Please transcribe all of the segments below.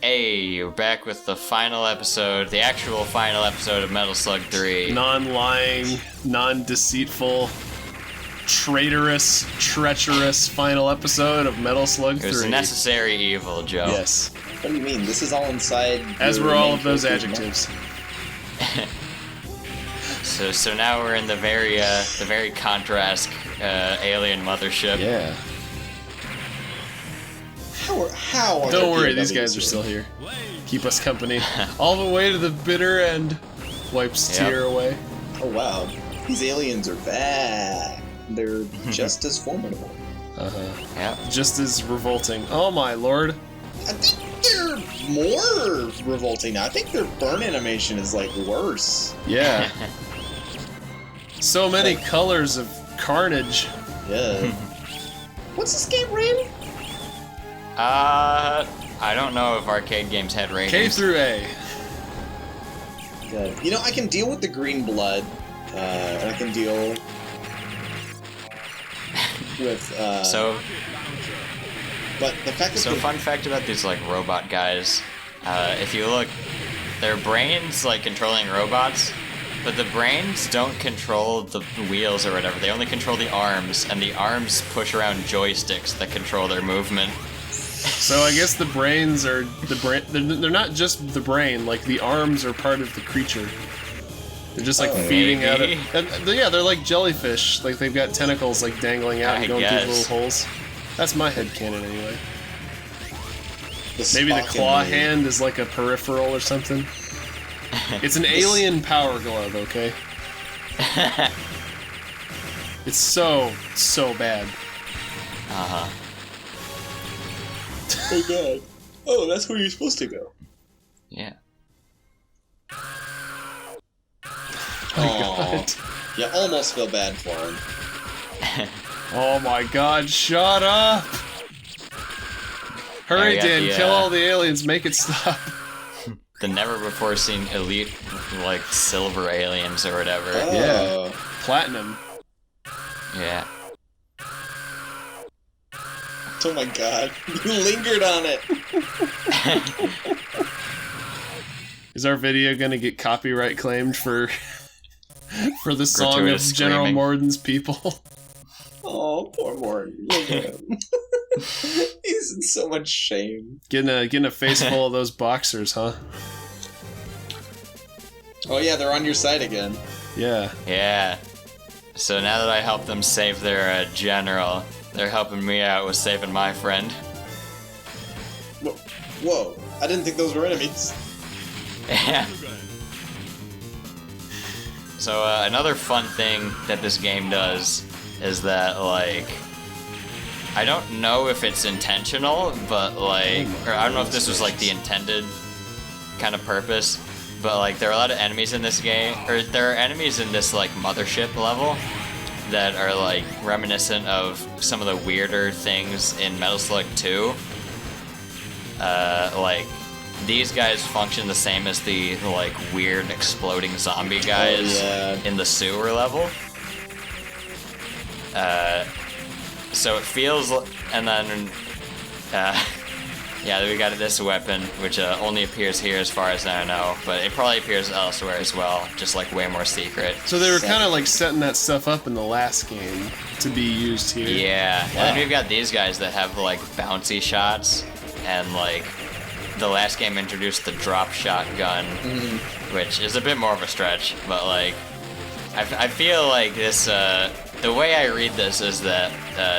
Hey, we're back with the final episode, the actual final episode of Metal Slug 3. Non-lying, non-deceitful, traitorous, treacherous final episode of Metal Slug 3. It was a necessary evil, Joe. Yes. What do you mean? This is all inside. As were all of those adjectives. So now we're in the very contrast alien mothership. Yeah. How are Don't the worry, POWs these guys are here? still here. Keep us company. All the way to the bitter end. Wipes Yep. tear away. Oh wow, these aliens are back. They're just as formidable. Yep. Just as revolting. Oh my lord. I think they're more revolting now. I think their burn animation is like worse. Yeah. So many colors of carnage. Yeah. What's this game rated? I don't know if arcade games had ratings. K through A. Good. You know, I can deal with the green blood, and I can deal with, but the fact that So fun fact about these like robot guys, if you look, their brains like controlling robots, but the brains don't control the wheels or whatever. They only control the arms, and the arms push around joysticks that control their movement. So I guess the brains are the brain. They're not just the brain. Like the arms are part of the creature. They're just like feeding out maybe. of. Yeah, they're like jellyfish. Like they've got tentacles like dangling out and I going through guess. little holes. That's my headcanon anyway. the Maybe the Spock claw and the- hand is like a peripheral or something. It's an alien power glove, okay? It's so bad. Uh-huh. Oh god. Oh, that's where you're supposed to go. Yeah. Oh my god. Yeah, almost feel bad for him. Oh my god, shut up! Hurry, Yeah, we got Dan, the, kill all the aliens, make it stop. The never-before-seen elite, like, silver aliens or whatever. Oh. Platinum. Yeah. Oh my god. You lingered on it. Is our video gonna get copyright claimed for the song Gratuitous of General screaming. Morden's people? Oh, poor Morton. Look at him. He's in so much shame. Getting a face full of those boxers, huh? Oh yeah, they're on your side again. Yeah. Yeah. So now that I helped them save their general, they're helping me out with saving my friend. Whoa. I didn't think those were enemies. Yeah. So another fun thing that this game does is that, like, I don't know if it's intentional, but like, or I don't know if this was like the intended kind of purpose, but like there are a lot of enemies in this game, or there are enemies in this like mothership level that are like reminiscent of some of the weirder things in Metal Slug 2. Like these guys function the same as the like weird exploding zombie guys in the sewer level. So it feels, and then, yeah, we got this weapon, which only appears here as far as I know, but it probably appears elsewhere as well, just like way more secret. So they were kind of like setting that stuff up in the last game to be used here. Yeah, and then we've got these guys that have like bouncy shots, and like the last game introduced the drop shot gun, which is a bit more of a stretch, but like I feel like this. The way I read this is that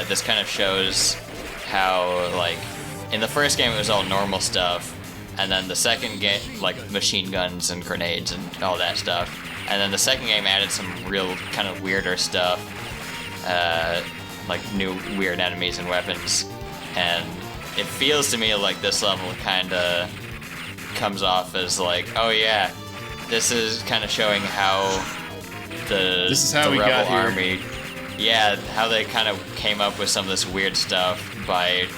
this kind of shows how, like, in the first game it was all normal stuff, and then the second game, like, machine guns and grenades and all that stuff, and then the second game added some real kind of weirder stuff, like new weird enemies and weapons, and it feels to me like this level kind of comes off as like, oh yeah, this is kind of showing how This is how the we Rebel got here. Army, yeah, how they kind of came up with some of this weird stuff by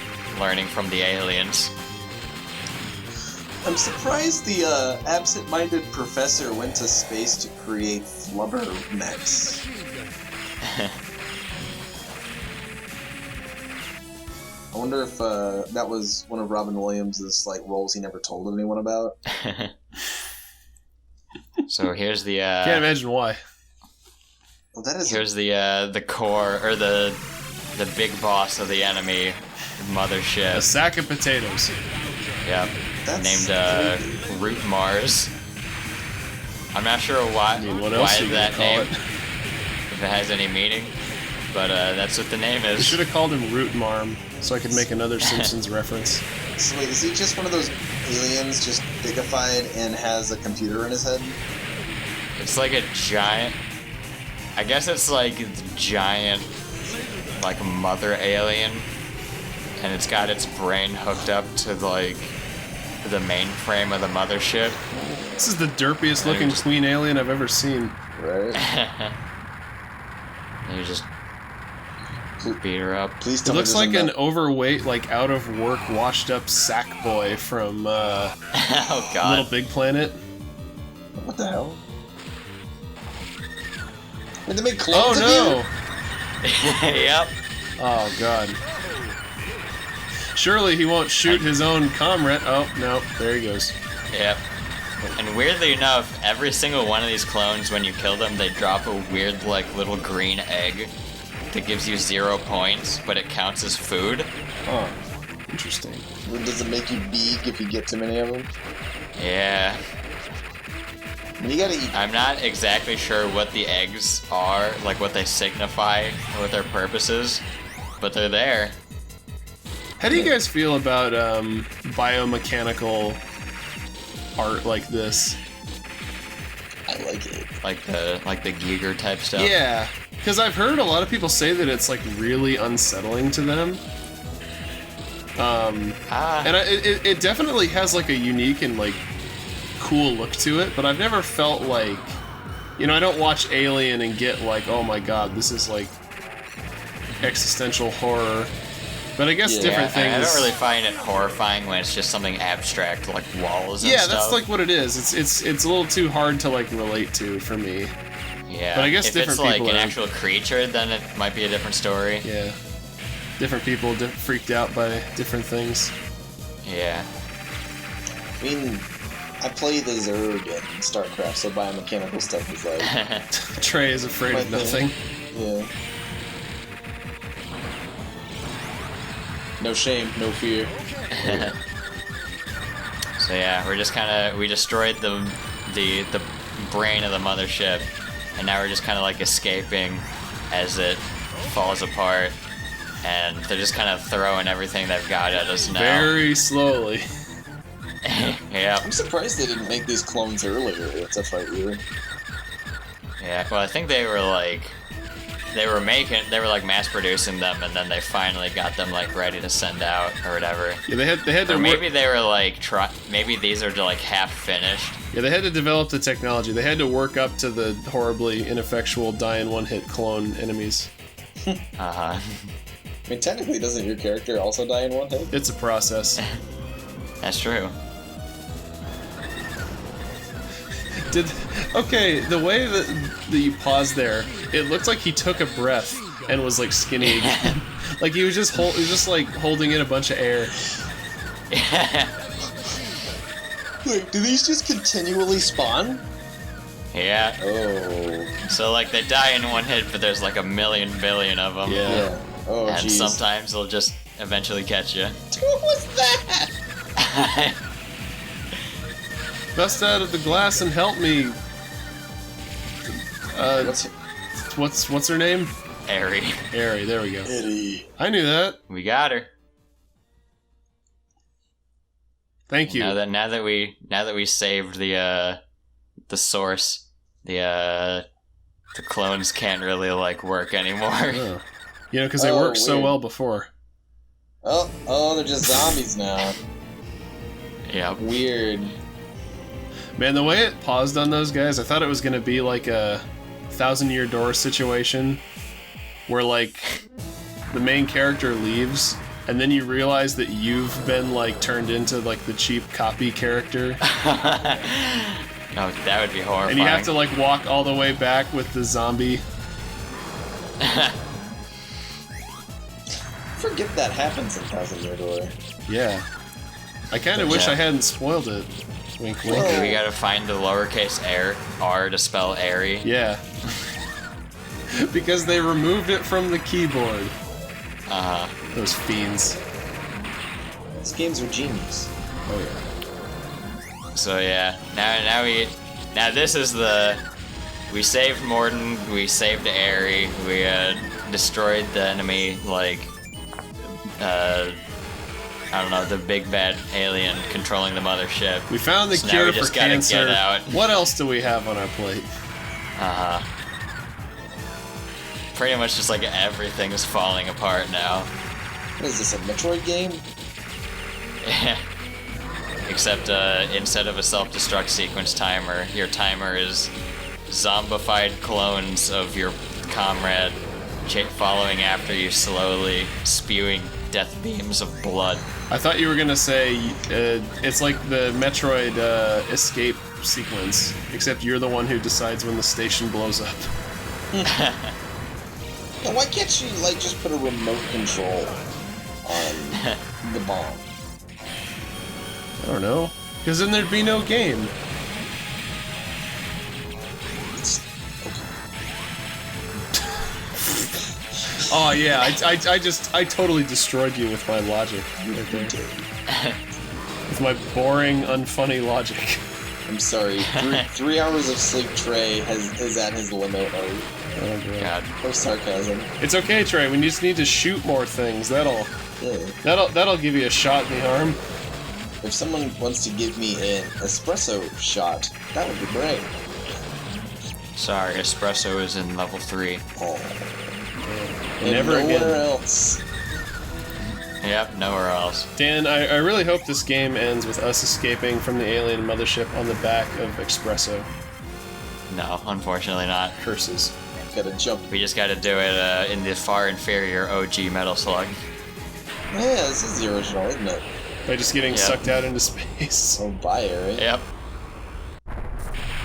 learning from the aliens. I'm surprised the absent-minded professor went to space to create flubber mechs. I wonder if that was one of Robin Williams' like roles he never told anyone about. So here's the Can't imagine why. Well, that is here's the core or the big boss of the enemy mothership. A sack of potatoes. Yep. That's Named Root Mars. I'm not sure why what else why you that gonna call name, it? if it has any meaning, but that's what the name I is. should have called him Root Marm so I could make another Simpsons reference. So wait, is he just one of those aliens, just bigified and has a computer in his head? It's like a giant. I guess it's like the giant, like mother alien, and it's got its brain hooked up to like the mainframe of the mothership. This is the derpiest looking queen alien I've ever seen. Right. And you just beat her up. Please It tell looks me like there's an enough- overweight, like out of work, washed up sack boy from Oh god. Little Big Planet. What the hell? Wait, they made Oh clones of no! you? Yep. Oh god. Surely he won't shoot his own comrade. Oh no, there he goes. Yep. And weirdly enough, every single one of these clones, when you kill them, they drop a weird, like, little green egg that gives you 0 points, but it counts as food. Oh, interesting. Does it make you big if you get too many of them? Yeah. You gotta eat. I'm not exactly sure what the eggs are, like what they signify, or what their purpose is, but they're there. How do you guys feel about biomechanical art like this? I like it. Like the Giger type stuff. Yeah, because I've heard a lot of people say that it's like really unsettling to them. And it definitely has like a unique and like cool look to it, but I've never felt like, you know, I don't watch Alien and get like, oh my god, this is like existential horror. But I guess different things. I don't really find it horrifying when it's just something abstract like walls and Yeah, stuff. that's like what it is. It's a little too hard to like relate to for me. Yeah. But I guess if different it's like people an are- actual creature, then it might be a different story. Yeah, different people freaked out by different things. Yeah. I mean, I play the Zerg in StarCraft, so biomechanical stuff is like, Trey is afraid of My nothing. yeah. No shame, no fear. So yeah, we destroyed the brain of the mothership, and now we're just kind of like escaping as it falls apart, and they're just kind of throwing everything they've got at us now. Very slowly. Yeah. I'm surprised they didn't make these clones earlier to fight you. Yeah. Well, I think they were mass producing them, and then they finally got them like ready to send out or whatever. Yeah, they had Or to maybe they were like maybe these are like half finished. Yeah, they had to develop the technology. They had to work up to the horribly ineffectual die-in one-hit clone enemies. Uh-huh. I mean, technically, doesn't your character also die in one hit? It's a process. That's true. Okay, the way that you paused there, it looked like he took a breath and was like skinny again. Like he was just like holding in a bunch of air. Wait, do these just continually spawn? Yeah. Oh. So like they die in one hit, but there's like a million billion of them. Yeah. Yeah. Oh, And jeez. sometimes they'll just eventually catch you. What was that? Bust out of the glass and help me. What's her name? Airy. Ari. There we go. Eddie. I knew that. We got her. Thank you. Now that we saved the source, the clones can't really like work anymore. Oh. You know, because they Oh, worked so weird. well before. Oh, they're just zombies now. Yep. Weird. Man, the way it paused on those guys, I thought it was gonna be like a 1,000-Year Door situation, where like the main character leaves, and then you realize that you've been like turned into like the cheap copy character, Oh, that would be horrifying. and you have to like walk all the way back with the zombie. forget that happens in Thousand Year Door. Yeah. I kind of wish Yeah. I hadn't spoiled it. Wink, wink. Whoa. We gotta find the lowercase R to spell airy. Yeah. Because they removed it from the keyboard. Those fiends. These games are genius. Oh yeah. So yeah, now this is we saved Morden, we saved Airy, we destroyed the enemy, like I don't know, the big bad alien controlling the mothership. We found the So now cure we for just gotta cancer. get out. What else do we have on our plate? Pretty much just like everything is falling apart now. What is this, a Metroid game? Except instead of a self-destruct sequence timer, your timer is zombified clones of your comrade following after you slowly, spewing death beams of blood. I thought you were gonna say it's like the Metroid escape sequence, except you're the one who decides when the station blows up. Now, why can't you, like, just put a remote control on the bomb? I don't know. Because then there'd be no game. It's, Oh yeah, I totally destroyed you with my logic right there. With my boring, unfunny logic. I'm sorry. 3 hours of sleep Trey is at his limit Oh, God. of sarcasm. It's okay, Trey. We just need to shoot more things. That'll give you a shot in the arm. If someone wants to give me an espresso shot, that would be great. Sorry, espresso is in level 3. Oh. Never and nowhere again. else. Yep, nowhere else. Dan, I really hope this game ends with us escaping from the alien mothership on the back of Espresso. No, unfortunately not. Curses. Gotta jump. We just gotta do it in the far inferior OG Metal Slug. Oh, yeah, this is the original, isn't it? By just getting Yep. sucked out into space. Oh, bye, right? Yep.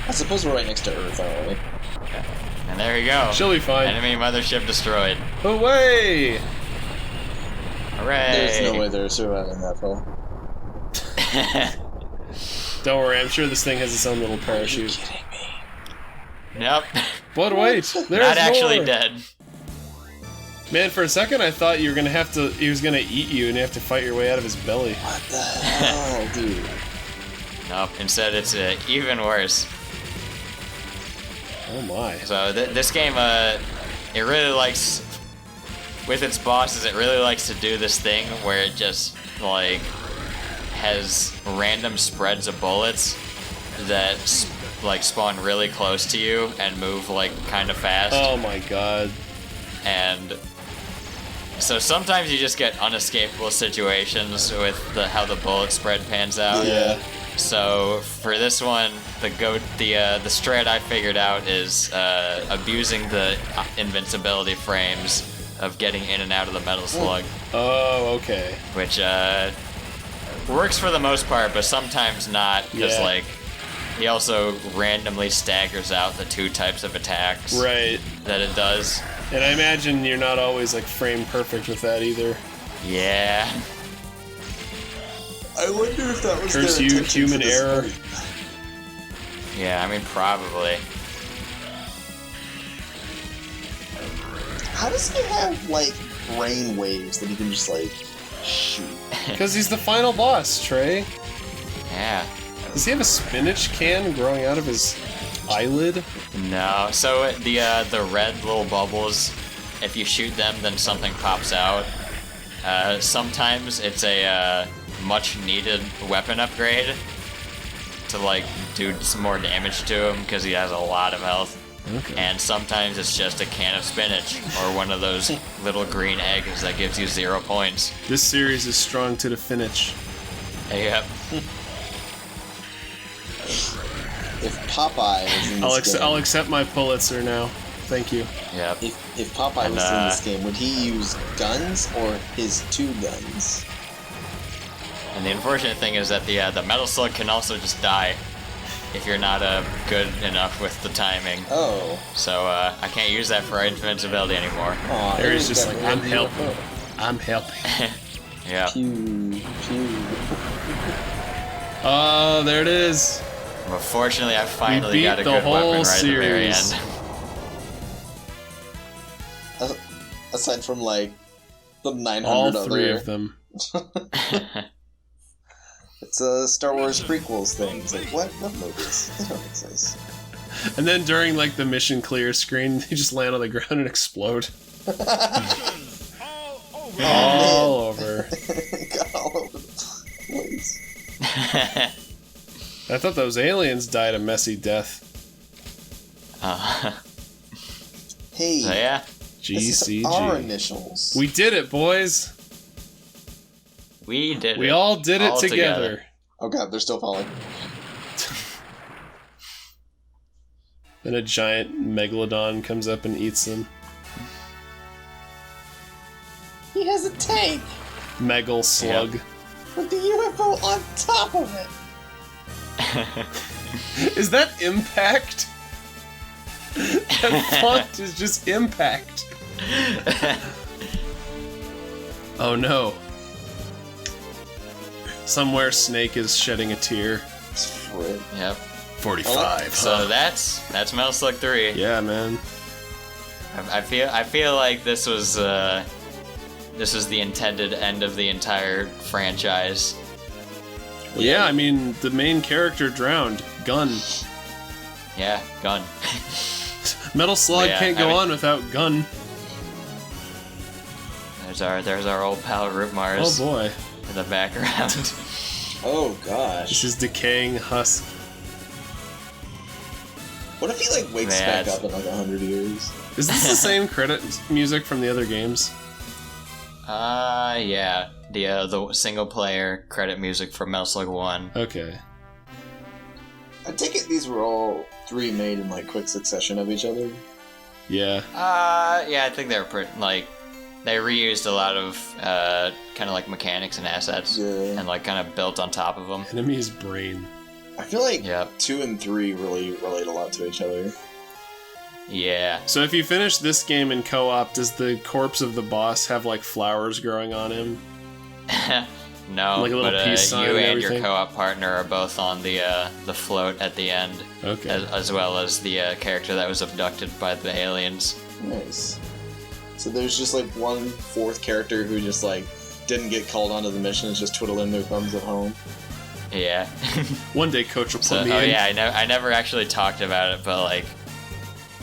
I suppose we're right next to Earth, aren't we? And there you go. She'll be fine. Enemy mothership destroyed. Away! Hooray! There's no way they're surviving that far. Don't worry, I'm sure this thing has its own little Are you parachute. kidding me? Nope. But wait, there's Not actually more. dead. Man, for a second I thought you were gonna he was gonna eat you and you have to fight your way out of his belly. What the hell, dude? Nope. Instead, it's even worse. Oh my. So this game, it really likes, with its bosses, it really likes to do this thing where it just like has random spreads of bullets that like spawn really close to you and move like kind of fast. Oh my god. And so sometimes you just get unescapable situations with how the bullet spread pans out. Yeah. So for this one, the strat I figured out is abusing the invincibility frames of getting in and out of the Metal Slug, Oh, okay. which works for the most part, but sometimes not, because Yeah. like he also randomly staggers out the 2 types of attacks Right. that it does. And I imagine you're not always like frame perfect with that either. Yeah. I wonder if that was Curse their you, intention human to this error. point. Yeah, I mean, probably. How does he have, like, brain waves that he can just, like, shoot? Because he's the final boss, Trey. Yeah. Does he have a spinach can growing out of his eyelid? No. So the red little bubbles, if you shoot them, then something pops out. Sometimes it's a much needed weapon upgrade to like do some more damage to him because he has a lot of health. Okay. And sometimes it's just a can of spinach or one of those little green eggs that gives you 0 points. This series is strong to the finish. Yep. If Popeye was in this game, I'll accept my Pulitzer now. Thank you. Yep. if Popeye And, was in this game, would he use guns or his 2 guns? And the unfortunate thing is that the Metal Slug can also just die if you're not good enough with the timing. Oh. So I can't use that for invincibility anymore. Aw, There he's Ares just got like, rid I'm of the helping. UFO. I'm helping. Yeah. Pew, pew. Oh, there it is. Well, fortunately, I finally beat got a the good whole weapon right series. at the very end. Aside from like the 900 All other. three of them. It's a Star Wars prequels thing. It's like, what movies? They don't exist. And then during like the mission clear screen, they just land on the ground and explode. All over. Got all over the place. I thought those aliens died a messy death. Hey, So yeah, this is our GCG. initials. We did it, boys. we did it. We all did it all together. Oh god, they're still falling. Then a giant megalodon comes up and eats them. He has a tank Metal Slug. with the UFO on top of it. Is that Impact? That font is just Impact. Oh no. Somewhere Snake is shedding a tear. Frick. Yep. 45. So that's Metal Slug 3. Yeah, man. I feel like this was the intended end of the entire franchise. Well, yeah, I mean, the main character drowned. Gun. Yeah, gun. Metal Slug Yeah, can't I go mean- on without Gun. There's our old pal Root Oh Mars boy. in the background. Oh This gosh. is decaying husk. What if he like wakes Man. back up in like 100 years? Is this the same credit music from the other games? Yeah. The single player credit music from Metal Slug 1. Okay. I take it these were all three made in like quick succession of each other. Yeah. Yeah, I think they were pretty, like, they reused a lot of, kind of like mechanics and assets. Yeah. And, like, kind of built on top of them. Enemy's brain. I feel like Yep. 2 and 3 really relate a lot to each other. Yeah. So if you finish this game in co-op, does the corpse of the boss have like flowers growing on him? No, Like a little but peace sign you and and your everything? co-op partner are both on the float at the end, Okay. as well as the character that was abducted by the aliens. Nice. So there's just like one fourth character who just like didn't get called onto the mission, is just twiddling their thumbs at home. Yeah. One day Coach will put So, me in. yeah, I never actually talked about it, but like,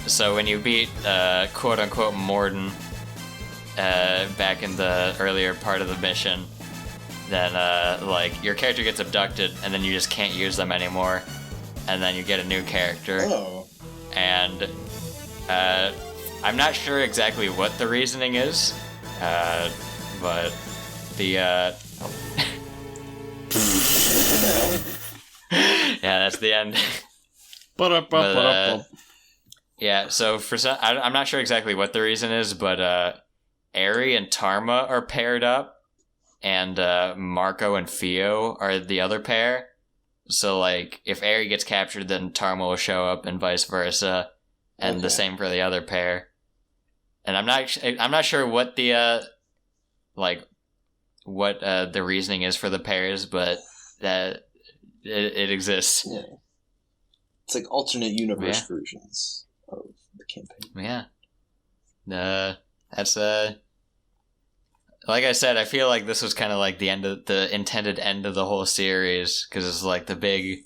so when you beat quote unquote Morden back in the earlier part of the mission, then like your character gets abducted and then you just can't use them anymore, and then you get a new character, Oh. and I'm not sure exactly what the reasoning is, but the yeah, that's the end. Ba-da-ba-ba-da-ba. Yeah, so for some, I'm not sure exactly what the reason is, but Eri and Tarma are paired up, and Marco and Fio are the other pair. So like, if Eri gets captured, then Tarma will show up, and vice versa, and Okay. the same for the other pair. And I'm not sure what the the reasoning is for the pairs, but that it exists. Yeah. It's like alternate universe Yeah. versions of the campaign. Yeah. That's like I said, I feel like this was kind of like the intended end of the whole series, because it's like the big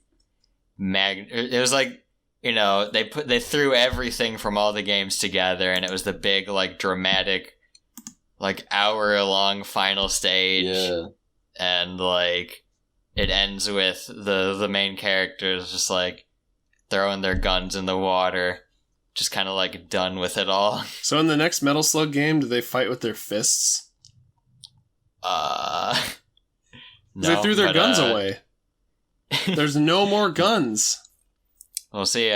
it was like, you know, they threw everything from all the games together, and it was the big like dramatic like hour-long final stage. Yeah. And like it ends with the main characters just like throwing their guns in the water, just kind of like done with it all. So in the next Metal Slug game, do they fight with their fists? No, They threw their but, guns away. There's no more guns. We'll see.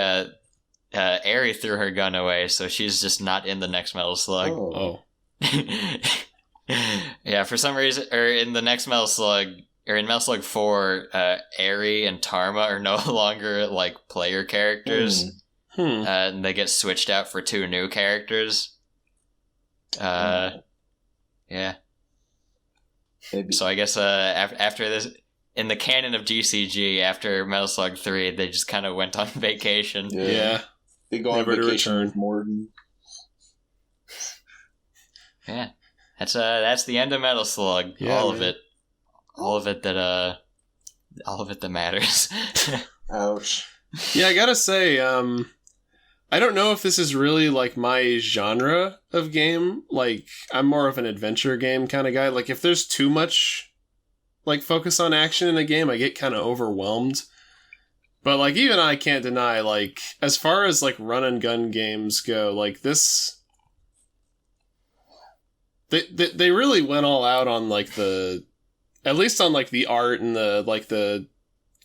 Eri threw her gun away, so she's just not in the next Metal Slug. Oh. Yeah, for some reason, or in the next Metal Slug, or in Metal Slug 4, Eri and Tarma are no longer like player characters, and they get switched out for 2 new characters. Yeah. Maybe. So I guess after this, in the canon of GCG, after Metal Slug 3, they just kind of went on vacation. Yeah. They go on Never to vacation return. with Morden. Yeah, that's the end of Metal Slug. Yeah, all man. of it, all of it that matters. Ouch. Yeah, I gotta say, I don't know if this is really like my genre of game. Like, I'm more of an adventure game kind of guy. Like, if there's too much like focus on action in a game, I get kind of overwhelmed. But like, even I can't deny, like, as far as like run and gun games go, like this, they really went all out on like at least on like the art and the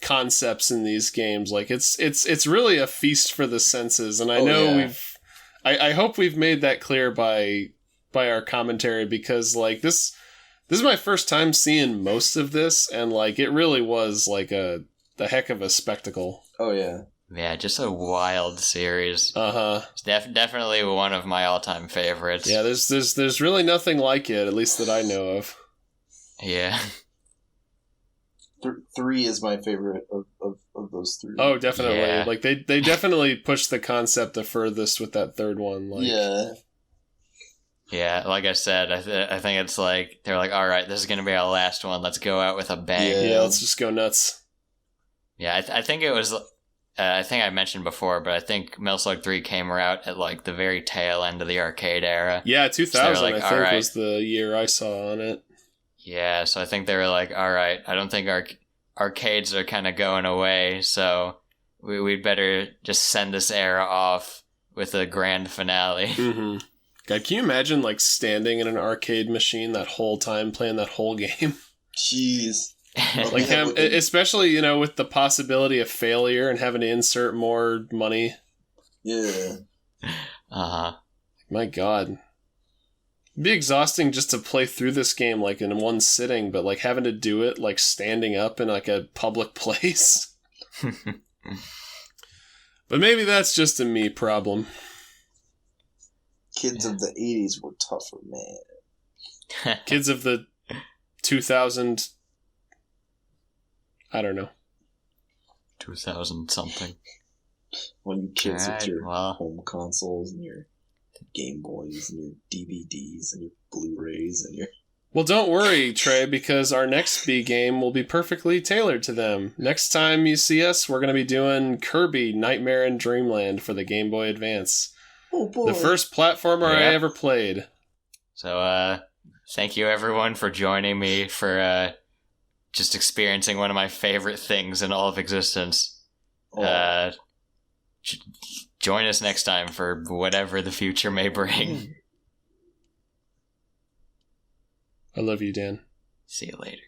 concepts in these games. Like it's really a feast for the senses, and I know I hope we've made that clear by our commentary, because like this is my first time seeing most of this, and like it really was like the heck of a spectacle. Oh yeah. Yeah, just a wild series. It's Definitely one of my all-time favorites. Yeah, there's really nothing like it, at least that I know of. Yeah. 3 is my favorite of those 3. Oh, definitely. Yeah. Like they definitely pushed the concept the furthest with that third one. Like, yeah. Yeah, like I said, I think it's like, they're like, all right, this is going to be our last one. Let's go out with a bang. Yeah, let's just go nuts. Yeah, I think it was, I think I mentioned before, but I think Metal Slug 3 came out at like the very tail end of the arcade era. Yeah, 2000 So like, I think all right. was the year I saw on it. Yeah, so I think they were like, all right, I don't think arcades are kind of going away, so we'd better just send this era off with a grand finale. Mm-hmm. God, can you imagine like standing in an arcade machine that whole time playing that whole game? Jeez. Like especially, with the possibility of failure and having to insert more money. Yeah. Uh-huh. My God. It'd be exhausting just to play through this game like in one sitting, but like having to do it like standing up in like a public place. But maybe that's just a me problem. Kids of the 80s were tougher, man. Kids of the 2000, I don't know. 2000 something. When you kids with your Well. home consoles and your Game Boys and your DVDs and your Blu-rays and your... Well, don't worry, Trey, because our next B game will be perfectly tailored to them. Next time you see us, we're going to be doing Kirby Nightmare in Dreamland for the Game Boy Advance. Oh boy. The first platformer I ever played. So, thank you everyone for joining me for just experiencing one of my favorite things in all of existence. Oh. Join us next time for whatever the future may bring. I love you, Dan. See you later.